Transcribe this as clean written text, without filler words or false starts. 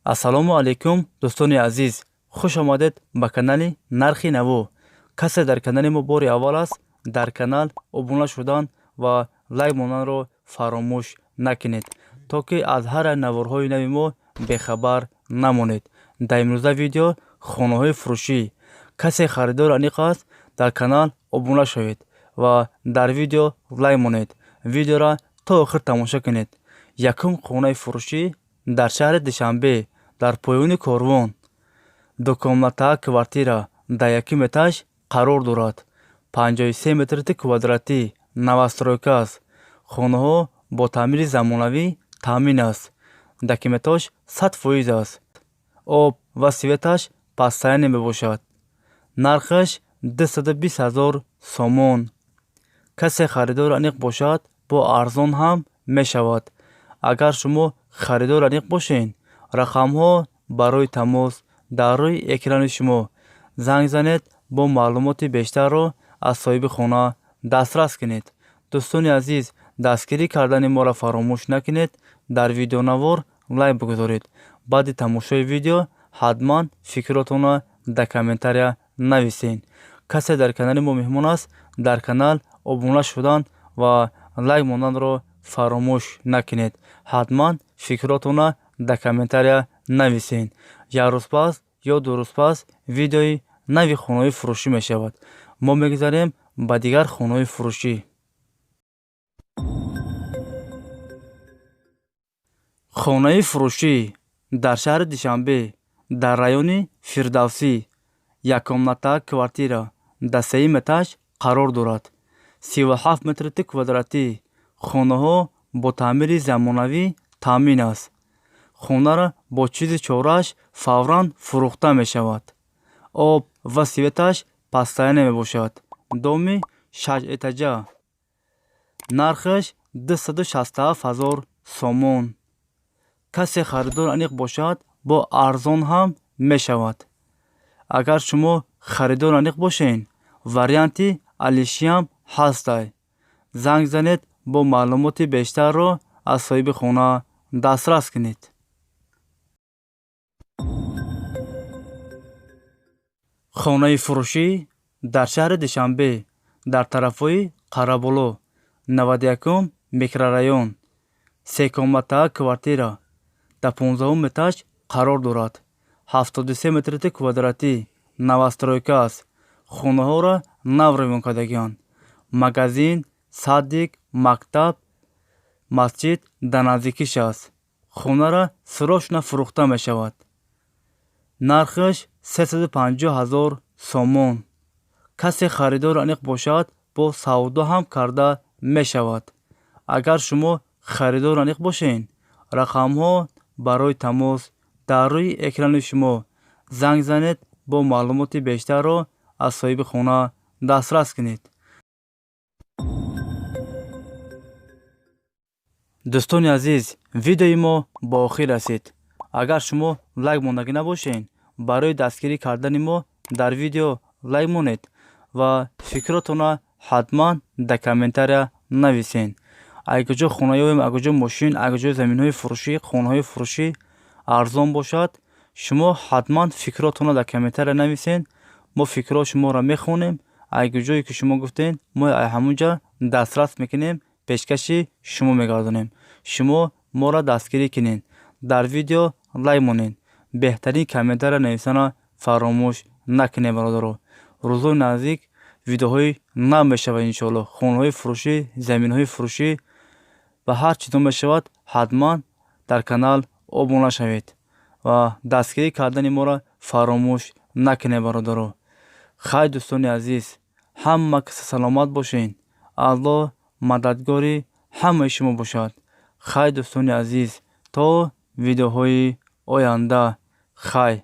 ассалому алайкум дӯстони азиз, хуш омадед ба канали Нархи Наво. Касе дар канали мо бори аввал аст, дар канал обуна шудан ва лайк монданро фаромӯш накунед, то ки аз ҳар наворҳои нави мо бехабар намонед. Дар имрӯза видео хонаҳои фурӯшӣ. Касе харидор аниқ аст, дар канал обуна шавед ва дар видео лайк монед. Видеора то охир тамошо кунед. Якум хонаи фурӯшӣ дар шаҳри Душанбе, дар поёни корвон. Дукомната квартира дар якум этаж қарор дорад. 53 метри квадратӣ, новостройка аст. хонаҳо бо таъмири замонавӣ таъмин аст. документаш 100% аст. об ва светаш постоянно мебошад. нархаш 220 000 сомон. касе харидор аниқ бошад, бо арзон ҳам мешавад. агар шумо харидор аниқ бошед, рақамҳо барои тамос дар рӯи экрани шумо. занг занед, бо маълумоти бештарро аз соҳиби хона дастрас кунед. дӯстони азиз, дастгирӣ кардани моро фаромӯш накунед. дар видеонавор лайк бигузоред. баъди тамошои видео ҳатман фикротонро дар комментария нависед. касе дар канали мо меҳмон аст, дар канал обуна шудан ва лайк монданро фаромӯш накунед. ҳатман фикротонро дар комментария нависед. як рӯз пас ё ду рӯз пас видеои нави хонаҳои фурӯшӣ мешавад. мо мегузарем ба дигар хонаҳои фурӯшӣ. хонаи фурӯшӣ дар шаҳри Душанбе, дар райони Фирдавсӣ. якомната квартира дар сеюм этаж қарор дорад. 37 метри квадратӣ. хонаҳо бо таъмири замонавӣ таъмин аст. хонаро бо чизи чорааш фавран фурӯхта мешавад. об ва светаш постоянно мебошад. доми 6 этажа. нархаш 267 000 сомон. касе харидор аниқ бошад, бо арзон ҳам мешавад. агар шумо харидор аниқ бошед, варианти алишиам ҳастай. занг занед, бо маълумоти бештарро аз соҳиби хона дастрас кунед. хонаи фурӯшӣ дар шаҳри Душанбе, дар тарафҳои Қараболо, 91 микрорайон. секомната квартира дар 15 этаж қарор дорад. 73 метри квадратӣ, новостройка аст. хонаҳоро нав равон кардагианд. магазин, садик, мактаб, масҷид дар наздикиш аст. хонаро срочно фурӯхта мешавад. нархаш 350 000 сомон. касе харидор аниқ бошад, бо савдо ҳам карда мешавад. агар шумо харидор аниқ бошед, рақамҳо барои тамос дар рӯи экрани шумо. занг занед, бо маълумоти бештарро аз соҳиби хона дастрас кунед. дӯстони азиз, видеои мо ба охир расид. агар шумо лайк мондагӣ набошед, барои дастгирӣ кардани мо дар видео лайк монед ва фикротонро ҳатман дар комментария нависед. агар хонаём, агар мошин, агар заминҳои фурӯшӣ, хонаҳои фурӯшӣ арзон бошад, шумо ҳатман фикротонро дар комментария нависед. мо фикрҳои шуморо мехонем. агар ҷое ки шумо гуфтед, мо ҳамунҷа дастрас мекунем, пешкаши шумо мегардонем. шумо моро дастгирӣ кунед. дар видео лайк монед. беҳтарин комментария нависанро фаромӯш накунед бародаро. рӯзҳои наздик видеоҳои нав мешавад иншоалло. хонаҳои фурӯшӣ, заминҳои фурӯшӣ ва ҳар чизо мешавад. ҳатман дар канал обуна шавед ва дастгирӣ кардани моро фаромӯш накунед бародаро. хай дӯстони азиз, ҳама каса саломат бошед. аллоҳ мададгори ҳамаи шумо бошад. хай дӯстони азиз, то видеоҳои оянда. хай.